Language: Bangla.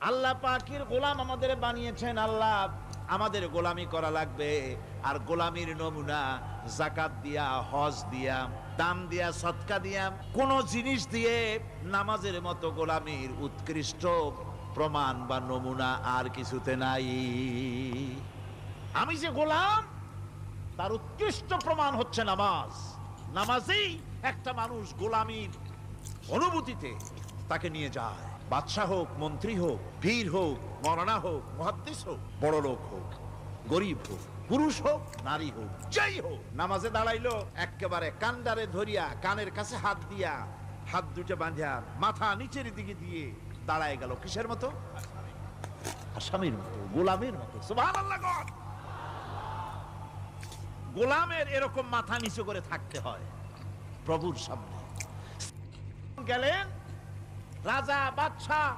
আল্লাহ পাকের গোলাম আমাদের বানিয়েছেন, আল্লাহ আমাদের গোলামি করা লাগবে। আর গোলামির নমুনা যাকাত দিয়া, হজ দিয়া, দান দিয়া, সদকা দিয়া, কোন জিনিস দিয়ে নামাজের মতো গোলামির উৎকৃষ্ট প্রমাণ বা নমুনা আর কিছুতে নাই। আমি যে গোলাম তার উৎকৃষ্ট প্রমাণ হচ্ছে নামাজ। নামাজেই একটা মানুষ গোলামির অনুভূতিতে তাকে নিয়ে যায়। বাদশাহ হোক, মন্ত্রী হোক, বীর হোক, মৌলানা হোক, মুহাদ্দিস হোক, বড় লোক হোক, গরিব হোক, পুরুষ হোক, নারী হোক, যাই হোক, নামাজে দাঁড়াইলো একেবারে কান্ডারে ধরিয়া কানের কাছে হাত দিয়া, হাত দুটো বাঁধিয়া মাথা নিচের দিকে দিয়ে দাঁড়ায় গেল। কিসের মতো? আসামির মতো, গোলামের মতো। সুবহানাল্লাহ। গোলামের এরকম মাথা নিচু করে থাকতে হয় প্রভুর সামনে। গেলেন রাজা, বাদশাহ,